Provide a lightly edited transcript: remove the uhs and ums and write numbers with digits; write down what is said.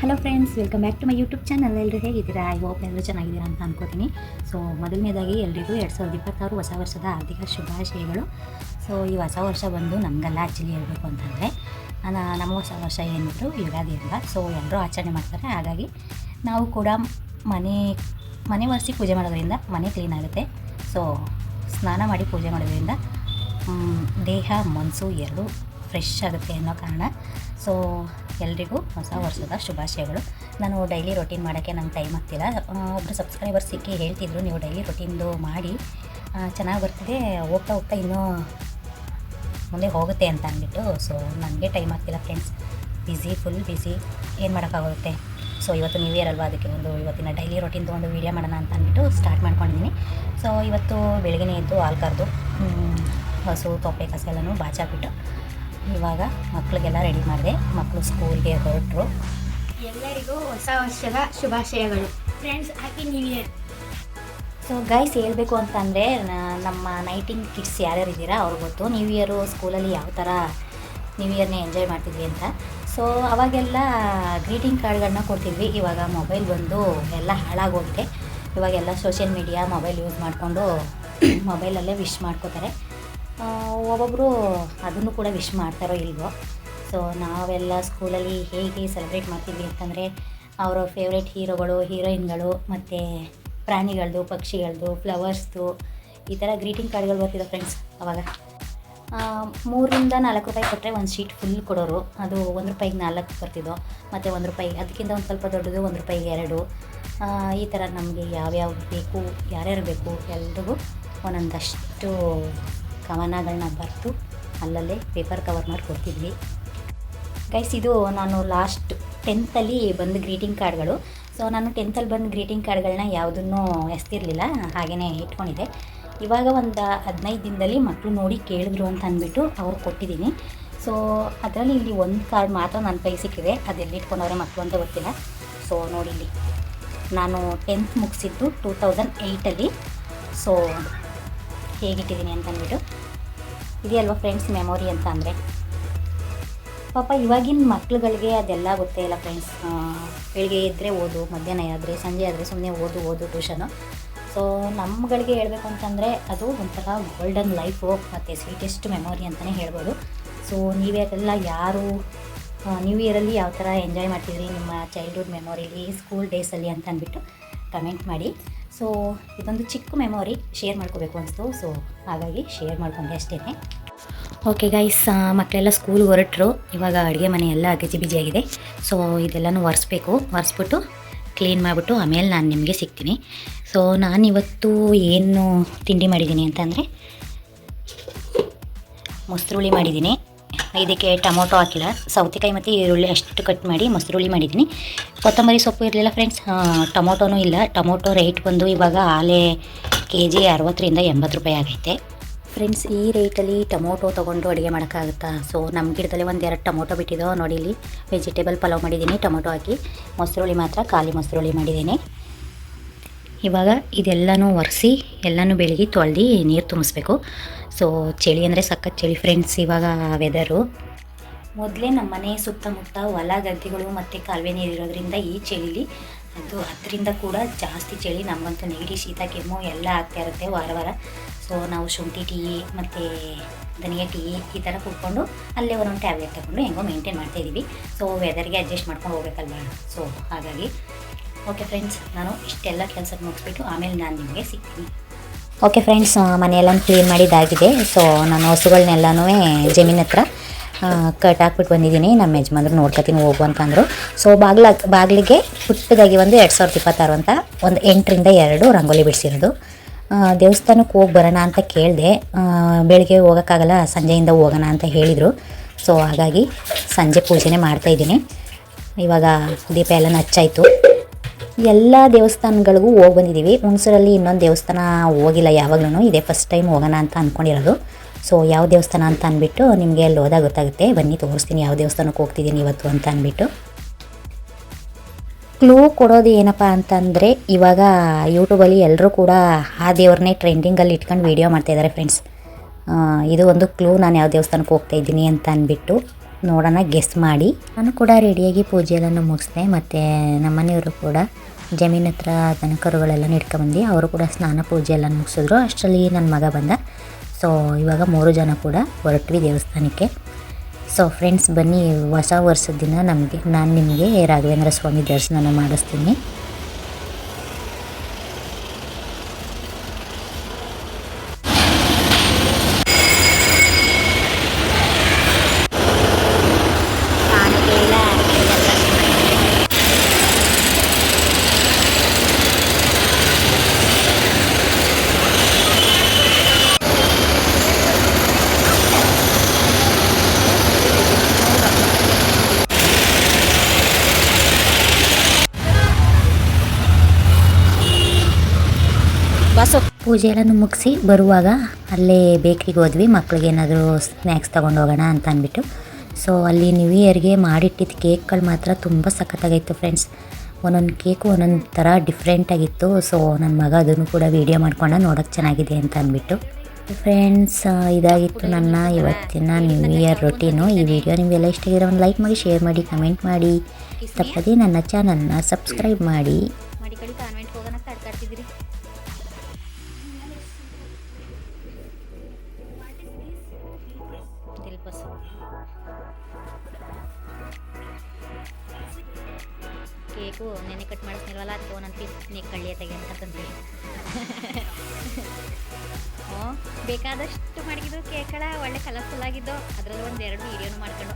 Hello friends, welcome back to my YouTube channel. ಎಲ್ಲರೂ ಹೇಗಿದ್ದೀರಾ? I hope ಎಲ್ಲರೂ ಚೆನ್ನಾಗಿದ್ದೀರಾ ಅಂತ ಅನ್ಕೋತೀನಿ. ಸೊ ಮೊದಲನೇದಾಗಿ ಎಲ್ರಿಗೂ 2026 ಹೊಸ ವರ್ಷದ ಹಾರ್ದಿಕ ಶುಭಾಶಯಗಳು. ಸೊ ಈ ಹೊಸ ವರ್ಷ ಬಂದು ನಮಗೆಲ್ಲ ಆ್ಯಕ್ಚುಲಿ ಹೇಳಬೇಕು ಅಂತಂದರೆ ನಮ್ಮ ಹೊಸ ವರ್ಷ ಏನಿದ್ರು ಯುಗಾದಿ ಅಲ್ವಾ. ಸೊ ಎಲ್ಲರೂ ಆಚರಣೆ ಮಾಡ್ತಾರೆ. ಹಾಗಾಗಿ ನಾವು ಕೂಡ ಮನೆ ಒರೆಸಿ ಪೂಜೆ ಮಾಡೋದ್ರಿಂದ ಮನೆ ಕ್ಲೀನ್ ಆಗುತ್ತೆ. ಸೊ ಸ್ನಾನ ಮಾಡಿ ಪೂಜೆ ಮಾಡೋದ್ರಿಂದ ದೇಹ ಮನಸ್ಸು ಎರಡೂ ಫ್ರೆಶ್ ಆಗುತ್ತೆ ಅನ್ನೋ ಕಾರಣ. ಸೊ ಎಲ್ರಿಗೂ ಹೊಸ ವರ್ಷದ ಶುಭಾಶಯಗಳು. ನಾನು ಡೈಲಿ ರೊಟೀನ್ ಮಾಡೋಕ್ಕೆ ನಂಗೆ ಟೈಮ್ ಆಗ್ತಿಲ್ಲ. ಒಬ್ಬರು ಸಬ್ಸ್ಕ್ರೈಬರ್ ಸಿಕ್ಕಿ ಹೇಳ್ತಿದ್ರು, ನೀವು ಡೈಲಿ ರೊಟೀನ್ದು ಮಾಡಿ ಚೆನ್ನಾಗಿ ಬರ್ತಿದೆ, ಹೋಗ್ತಾ ಹೋಗ್ತಾ ಇನ್ನೂ ಮುಂದೆ ಹೋಗುತ್ತೆ ಅಂತ ಅಂದ್ಬಿಟ್ಟು. ಸೊ ನನಗೆ ಟೈಮ್ ಆಗ್ತಿಲ್ಲ ಫ್ರೆಂಡ್ಸ್, ಫುಲ್ ಬ್ಯುಸಿ, ಏನು ಮಾಡೋಕ್ಕಾಗುತ್ತೆ. ಸೊ ಇವತ್ತು ನ್ಯೂ ಇಯರ್ ಅಲ್ವಾ, ಅದಕ್ಕೆ ಇವತ್ತಿನ ಡೈಲಿ ರೊಟೀನ್ದು ಒಂದು ವೀಡಿಯೋ ಮಾಡೋಣ ಅಂತ ಅಂದ್ಬಿಟ್ಟು ಸ್ಟಾರ್ಟ್ ಮಾಡ್ಕೊಂಡಿದ್ದೀನಿ. ಸೊ ಇವತ್ತು ಬೆಳಗ್ಗೆ ಎದ್ದು ಹಾಲು ಕರೆದು ಹಸು ತೊಪ್ಪೆ ಕಸ ಎಲ್ಲನೂ ಬಾಚಾಕ್ಬಿಟ್ಟು ಇವಾಗ ಮಕ್ಕಳಿಗೆಲ್ಲ ರೆಡಿ ಮಾಡಿದೆ. ಮಕ್ಕಳು ಸ್ಕೂಲ್ಗೆ ಹೊರಟರು. ಎಲ್ಲರಿಗೂ ಹೊಸ ವರ್ಷದ ಶುಭಾಶಯಗಳು friends. Happy new year. So guys, ಹೇಳಬೇಕು ಅಂತಂದರೆ ನಮ್ಮ ನೈಟಿಂಗ್ ಕಿಡ್ಸ್ ಯಾರ್ಯಾರು ಇದ್ದೀರಾ ಅವ್ರಿಗೆ ಗೊತ್ತು ನ್ಯೂ ಇಯರು ಸ್ಕೂಲಲ್ಲಿ ಯಾವ ಥರ ನ್ಯೂ ಇಯರ್ನ ಎಂಜಾಯ್ ಮಾಡ್ತಿದ್ವಿ ಅಂತ. ಸೊ ಅವಾಗೆಲ್ಲ ಗ್ರೀಟಿಂಗ್ ಕಾರ್ಡ್ಗಳನ್ನ ಕೊಡ್ತಿದ್ವಿ. ಇವಾಗ ಮೊಬೈಲ್ ಬಂದು ಎಲ್ಲ ಹಾಳಾಗೋಗಿದೆ. ಇವಾಗೆಲ್ಲ ಸೋಷಿಯಲ್ ಮೀಡಿಯಾ ಮೊಬೈಲ್ ಯೂಸ್ ಮಾಡಿಕೊಂಡು ಮೊಬೈಲಲ್ಲೇ ವಿಶ್ ಮಾಡ್ಕೋತಾರೆ. ಒಬ್ಬೊಬ್ಬರು ಅದನ್ನು ಕೂಡ ವಿಶ್ ಮಾಡ್ತಾರೋ ಇಲ್ವೋ. ಸೊ ನಾವೆಲ್ಲ ಸ್ಕೂಲಲ್ಲಿ ಹೇಗೆ ಸೆಲೆಬ್ರೇಟ್ ಮಾಡ್ತಿದ್ವಿ ಅಂತಂದರೆ ಅವರ ಫೇವ್ರೆಟ್ ಹೀರೋಗಳು, ಹೀರೋಯಿನ್ಗಳು ಮತ್ತು ಪ್ರಾಣಿಗಳದ್ದು, ಪಕ್ಷಿಗಳದ್ದು, ಫ್ಲವರ್ಸ್ದು ಈ ಥರ ಗ್ರೀಟಿಂಗ್ ಕಾರ್ಡ್ಗಳು ಬರ್ತಿದ್ದೆ ಫ್ರೆಂಡ್ಸ್. ಅವಾಗ 3-4 ರೂಪಾಯಿ ಕೊಟ್ಟರೆ ಒಂದು ಶೀಟ್ ಫುಲ್ ಕೊಡೋರು. ಅದು 1 ರೂಪಾಯಿಗೆ 4 ಬರ್ತಿದ್ದೋ, ಮತ್ತು 1 ರೂಪಾಯಿ ಅದಕ್ಕಿಂತ ಒಂದು ಸ್ವಲ್ಪ ದೊಡ್ಡದು 1 ರೂಪಾಯಿಗೆ 2. ಈ ಥರ ನಮಗೆ ಯಾವ್ಯಾವ ಬೇಕು, ಯಾರ್ಯಾರು ಬೇಕು ಎಲ್ರಿಗೂ ಒಂದೊಂದಷ್ಟು ಕವನಗಳನ್ನ ಬರೆದು ಅಲ್ಲಲ್ಲೇ ಪೇಪರ್ ಕವರ್ ಮಾಡಿ ಕೊಡ್ತಿದ್ವಿ ಗೈಸ್. ಇದು ನಾನು ಲಾಸ್ಟ್ 10th ಬಂದ ಗ್ರೀಟಿಂಗ್ ಕಾರ್ಡ್ಗಳು. ಸೊ ನಾನು 10th ಬಂದ ಗ್ರೀಟಿಂಗ್ ಕಾರ್ಡ್ಗಳನ್ನ ಯಾವುದನ್ನು ಎಸ್ತಿರಲಿಲ್ಲ, ಹಾಗೆಯೇ ಇಟ್ಕೊಂಡಿದ್ದೆ. ಇವಾಗ ಒಂದು 15 ದಿನದಲ್ಲಿ ಮಕ್ಕಳು ನೋಡಿ ಕೇಳಿದ್ರು ಅಂತ ಅಂದ್ಬಿಟ್ಟು ಅವ್ರು ಕೊಟ್ಟಿದ್ದೀನಿ. ಸೊ ಅದರಲ್ಲಿ ಇಲ್ಲಿ ಒಂದು ಕಾರ್ಡ್ ಮಾತ್ರ ನನ್ನ ಕೈ ಸಿಕ್ಕಿದೆ. ಅದೆಲ್ಲಿ ಇಟ್ಕೊಂಡವ್ರೆ ಮಕ್ಕಳು ಅಂತ ಗೊತ್ತಿಲ್ಲ. ಸೊ ನೋಡಿ, ಇಲ್ಲಿ ನಾನು 10th ಮುಗಿಸಿದ್ದು 2008. ಸೊ ಹೇಗಿಟ್ಟಿದ್ದೀನಿ ಅಂತ ಅಂದ್ಬಿಟ್ಟು ಇದೆಯಲ್ವ ಫ್ರೆಂಡ್ಸ್ ಮೆಮೊರಿ ಅಂತ ಅಂದರೆ. ಪಾಪ ಇವಾಗಿನ ಮಕ್ಳುಗಳಿಗೆ ಅದೆಲ್ಲ ಗೊತ್ತೇ ಇಲ್ಲ ಫ್ರೆಂಡ್ಸ್. ಬೆಳಿಗ್ಗೆ ಇದ್ದರೆ ಓದು, ಮಧ್ಯಾಹ್ನ ಆದರೆ ಸಂಜೆ ಆದರೆ ಸುಮ್ಮನೆ ಓದು ಟ್ಯೂಷನು. ಸೊ ನಮ್ಮಗಳಿಗೆ ಹೇಳಬೇಕು ಅಂತಂದರೆ ಅದು ಒಂಥರ ಗೋಲ್ಡನ್ ಲೈಫು ಮತ್ತು ಸ್ವೀಟೆಸ್ಟ್ ಮೆಮೊರಿ ಅಂತಲೇ ಹೇಳ್ಬೋದು. ಸೊ ನೀವೆಲ್ಲ ಯಾರು ನ್ಯೂ ಇಯರಲ್ಲಿ ಯಾವ ಥರ ಎಂಜಾಯ್ ಮಾಡ್ತಿದ್ರಿ ನಿಮ್ಮ ಚೈಲ್ಡ್ಹುಡ್ ಮೆಮೊರಿಲಿ, ಸ್ಕೂಲ್ ಡೇಸಲ್ಲಿ ಅಂತ ಅಂದ್ಬಿಟ್ಟು ಕಮೆಂಟ್ ಮಾಡಿ. ಸೊ ಇದೊಂದು ಚಿಕ್ಕ ಮೆಮೊರಿ ಶೇರ್ ಮಾಡ್ಕೋಬೇಕು ಅನಿಸ್ತು. ಸೊ ಹಾಗಾಗಿ ಶೇರ್ ಮಾಡ್ಕೊಂಡೆ ಅಷ್ಟೇ. ಓಕೆ ಗೈಸ್, ಮಕ್ಕಳೆಲ್ಲ ಸ್ಕೂಲ್ಗೆ ಹೊರಟರು. ಇವಾಗ ಅಡುಗೆ ಮನೆ ಎಲ್ಲ ಗಜಿಬಿಜಿಯಾಗಿದೆ. ಸೊ ಇದೆಲ್ಲನೂ ಒರೆಸ್ಬಿಟ್ಟು ಕ್ಲೀನ್ ಮಾಡಿಬಿಟ್ಟು ಆಮೇಲೆ ನಾನು ನಿಮಗೆ ಸಿಗ್ತೀನಿ. ಸೊ ನಾನಿವತ್ತು ಏನು ತಿಂಡಿ ಮಾಡಿದ್ದೀನಿ ಅಂತಂದರೆ ಮೊಸರುಳ್ಳಿ ಮಾಡಿದ್ದೀನಿ. ಇದಕ್ಕೆ ಟೊಮೊಟೊ ಹಾಕಿಲ್ಲ, ಸೌತೆಕಾಯಿ ಮತ್ತು ಈರುಳ್ಳಿ ಅಷ್ಟು ಕಟ್ ಮಾಡಿ ಮೊಸರುಳ್ಳಿ ಮಾಡಿದ್ದೀನಿ. ಕೊತ್ತಂಬರಿ ಸೊಪ್ಪು ಇರಲಿಲ್ಲ ಫ್ರೆಂಡ್ಸ್, ಟೊಮೊಟೊನೂ ಇಲ್ಲ. ಟೊಮೊಟೊ ರೇಟ್ ಬಂದು ಇವಾಗ ಆಲೆ kg 60-80 ರೂಪಾಯಿ ಆಗೈತೆ ಫ್ರೆಂಡ್ಸ್. ಈ ರೇಟಲ್ಲಿ ಟೊಮೊಟೊ ತೊಗೊಂಡು ಅಡುಗೆ ಮಾಡೋಕ್ಕಾಗುತ್ತಾ? ಸೊ ನಮ್ಮ ಗಿಡದಲ್ಲೇ 1-2 ಟೊಮೊಟೊ ಬಿಟ್ಟಿದ್ದೋ ನೋಡಿ. ಇಲ್ಲಿ ವೆಜಿಟೇಬಲ್ ಪಲಾವ್ ಮಾಡಿದ್ದೀನಿ ಟೊಮೊಟೊ ಹಾಕಿ. ಮೊಸರುಳ್ಳಿ ಮಾತ್ರ ಖಾಲಿ ಮೊಸರುಳ್ಳಿ ಮಾಡಿದ್ದೀನಿ. ಇವಾಗ ಇದೆಲ್ಲನೂ ಒರೆಸಿ ಎಲ್ಲನೂ ಬೆಳಗ್ಗೆ ತೊಳೆದು ನೀರು ತುಂಬಿಸ್ಬೇಕು. ಸೊ ಚಳಿ ಅಂದರೆ ಸಖತ್ ಚಳಿ ಫ್ರೆಂಡ್ಸ್ ಇವಾಗ ವೆದರು. ಮೊದಲೇ ನಮ್ಮ ಮನೆ ಸುತ್ತಮುತ್ತ ಹೊಲ ಗದ್ದೆಗಳು ಮತ್ತು ಕಾಲುವೆ ನೀರು ಇರೋದ್ರಿಂದ ಈ ಚಳಿಲಿ ಅದರಿಂದ ಕೂಡ ಜಾಸ್ತಿ ಚಳಿ. ನಮಗಂತೂ ನೆಗಡಿ, ಶೀತ, ಕೆಮ್ಮು ಎಲ್ಲ ಆಗ್ತಾ ಇರುತ್ತೆ ವಾರ. ಸೊ ನಾವು ಶುಂಠಿ ಟೀ ಮತ್ತು ಧನಿಯಾ ಟೀ ಈ ಥರ ಕುಡ್ಕೊಂಡು ಅಲ್ಲೇ ಒಂದೊಂದು ಟ್ಯಾಬ್ಲೆಟ್ ತಗೊಂಡು ಹೆಂಗೋ ಮೇಂಟೈನ್ ಮಾಡ್ತಾಯಿದ್ದೀವಿ. ಸೊ ವೆದರ್ಗೆ ಅಡ್ಜಸ್ಟ್ ಮಾಡ್ಕೊಂಡು ಹೋಗ್ಬೇಕಲ್ವ. ಸೊ ಹಾಗಾಗಿ ಓಕೆ ಫ್ರೆಂಡ್ಸ್, ನಾನು ಇಷ್ಟೆಲ್ಲ ಕೆಲಸ ಮುಗಿಸ್ಬಿಟ್ಟು ಆಮೇಲೆ ನಾನು ನಿಮಗೆ ಸಿಗ್ತೀನಿ. ಓಕೆ ಫ್ರೆಂಡ್ಸ್, ಮನೆಯೆಲ್ಲ ಕ್ಲೀನ್ ಮಾಡಿದ್ದಾಗಿದೆ. ಸೊ ನಾನು ಹಸುಗಳನ್ನೆಲ್ಲನೂ ಜಮೀನ್ ಹತ್ರ ಕಟ್ ಬಂದಿದ್ದೀನಿ. ನಮ್ಮ ಯಜಮಾನ್ರು ನೋಡ್ಕೊತೀನಿ ಹೋಗು ಅಂತಂದರು. ಸೊ ಬಾಗಿಲಿಗೆ ಪುಟ್ಟದಾಗಿ ಒಂದು 2026 ಅಂತ ಒಂದು 8ರಿಂದ 2 ರಂಗೋಲಿ ಬಿಡಿಸಿರೋದು. ದೇವಸ್ಥಾನಕ್ಕೆ ಹೋಗಿ ಬರೋಣ ಅಂತ ಕೇಳಿದೆ. ಬೆಳಿಗ್ಗೆ ಹೋಗೋಕ್ಕಾಗಲ್ಲ, ಸಂಜೆಯಿಂದ ಹೋಗೋಣ ಅಂತ ಹೇಳಿದರು. ಸೊ ಹಾಗಾಗಿ ಸಂಜೆ ಪೂಜೆನೇ ಮಾಡ್ತಾಯಿದ್ದೀನಿ. ಇವಾಗ ದೀಪ ಎಲ್ಲ ಹಚ್ಚಾಯಿತು. ಎಲ್ಲ ದೇವಸ್ಥಾನಗಳಿಗೂ ಹೋಗಿ ಬಂದಿದ್ದೀವಿ. ಹುಣಸೂರಲ್ಲಿ ಇನ್ನೊಂದು ದೇವಸ್ಥಾನ ಹೋಗಿಲ್ಲ ಯಾವಾಗಲೂ, ಇದೇ ಫಸ್ಟ್ ಟೈಮ್ ಹೋಗೋಣ ಅಂತ ಅಂದ್ಕೊಂಡಿರೋದು. ಸೊ ಯಾವ ದೇವಸ್ಥಾನ ಅಂತ ಅಂದ್ಬಿಟ್ಟು ನಿಮಗೆ ಅಲ್ಲಿ ಹೋದಾಗ ಗೊತ್ತಾಗುತ್ತೆ. ಬನ್ನಿ ತೋರಿಸ್ತೀನಿ ಯಾವ ದೇವಸ್ಥಾನಕ್ಕೆ ಹೋಗ್ತಿದ್ದೀನಿ ಇವತ್ತು ಅಂತ ಅಂದ್ಬಿಟ್ಟು. ಕ್ಲೂ ಕೊಡೋದು ಏನಪ್ಪ ಅಂತಂದರೆ ಇವಾಗ ಯೂಟ್ಯೂಬಲ್ಲಿ ಎಲ್ಲರೂ ಕೂಡ ಆ ದೇವ್ರನ್ನೇ ಟ್ರೆಂಡಿಂಗಲ್ಲಿ ಇಟ್ಕೊಂಡು ವೀಡಿಯೋ ಮಾಡ್ತಾಯಿದ್ದಾರೆ ಫ್ರೆಂಡ್ಸ್. ಇದು ಒಂದು ಕ್ಲೂ, ನಾನು ಯಾವ ದೇವಸ್ಥಾನಕ್ಕೆ ಹೋಗ್ತಾಯಿದ್ದೀನಿ ಅಂತ ಅಂದ್ಬಿಟ್ಟು. ನೋಡೋಣ ಗೆಸ್ ಮಾಡಿ. ನಾನು ಕೂಡ ರೆಡಿಯಾಗಿ ಪೂಜೆಯನ್ನು ಮುಗಿಸ್ದೆ, ಮತ್ತು ನಮ್ಮನೆಯವರು ಕೂಡ ಜಮೀನ್ ಹತ್ರ ದನ ಕರುಗಳೆಲ್ಲ ಹಿಡ್ಕೊಂಬಂದು ಅವರು ಕೂಡ ಸ್ನಾನ ಪೂಜೆ ಎಲ್ಲ ಮುಗಿಸಿದ್ರು. ಅಷ್ಟರಲ್ಲಿ ನನ್ನ ಮಗ ಬಂದ. ಸೊ ಇವಾಗ 3 ಜನ ಕೂಡ ಹೊರಟ್ವಿ ದೇವಸ್ಥಾನಕ್ಕೆ. ಸೊ ಫ್ರೆಂಡ್ಸ್, ಬನ್ನಿ ಹೊಸ ವರ್ಷದ ದಿನ ನಾನು ನಿಮಗೆ ರಾಘವೇಂದ್ರ ಸ್ವಾಮಿ ದರ್ಶನ ಮಾಡಿಸ್ತೀನಿ. ಪೂಜೆ ಎಲ್ಲ ಮುಗಿಸಿ ಬರುವಾಗ ಅಲ್ಲೇ ಬೇಕ್ರಿಗೆ ಹೋದ್ವಿ, ಮಕ್ಳಿಗೆ ಏನಾದರೂ ಸ್ನ್ಯಾಕ್ಸ್ ತೊಗೊಂಡು ಹೋಗೋಣ ಅಂತ ಅಂದ್ಬಿಟ್ಟು. ಸೊ ಅಲ್ಲಿ ನ್ಯೂ ಇಯರ್ಗೆ ಮಾಡಿಟ್ಟಿದ್ದ ಕೇಕ್ಗಳು ಮಾತ್ರ ತುಂಬ ಸಖತ್ತಾಗಿತ್ತು ಫ್ರೆಂಡ್ಸ್. ಒಂದೊಂದು ಕೇಕು ಒಂದೊಂದು ಥರ ಡಿಫ್ರೆಂಟಾಗಿತ್ತು. ಸೊ ನನ್ನ ಮಗ ಅದನ್ನು ಕೂಡ ವೀಡಿಯೋ ಮಾಡ್ಕೊಂಡು ನೋಡೋಕ್ಕೆ ಚೆನ್ನಾಗಿದೆ ಅಂತ ಅಂದ್ಬಿಟ್ಟು. ಫ್ರೆಂಡ್ಸ್, ಇದಾಗಿತ್ತು ನನ್ನ ಇವತ್ತಿನ ನ್ಯೂ ಇಯರ್ ರೊಟೀನು. ಈ ವಿಡಿಯೋ ನಿಮಗೆಲ್ಲ ಇಷ್ಟ ಆಗಿರೋ ಒಂದು ಲೈಕ್ ಮಾಡಿ, ಶೇರ್ ಮಾಡಿ, ಕಮೆಂಟ್ ಮಾಡಿ, ತಪ್ಪದೇ ನನ್ನ ಚಾನಲ್ನ ಸಬ್ಸ್ಕ್ರೈಬ್ ಮಾಡಿ. ಕೇಕು ನೆನೆ ಕಟ್ ಮಾಡಿಸ್ನಿಲ್ವಲ್ಲ, ಅದಕ್ಕೆ ಒಂದೊಂದು ಪೀಸ್ ಕಳ್ಳಿಯ ತೆಗೆಯಂತಂದು ಬೇಕಾದಷ್ಟು ಮಡಗಿದ್ದು ಕೇಕ್ಗಳ ಒಳ್ಳೆ ಕಲರ್ಫುಲ್ ಆಗಿದ್ದು. ಅದರಲ್ಲಿ 1-2 ವಿಡಿಯೋನು ಮಾಡ್ಕೊಂಡು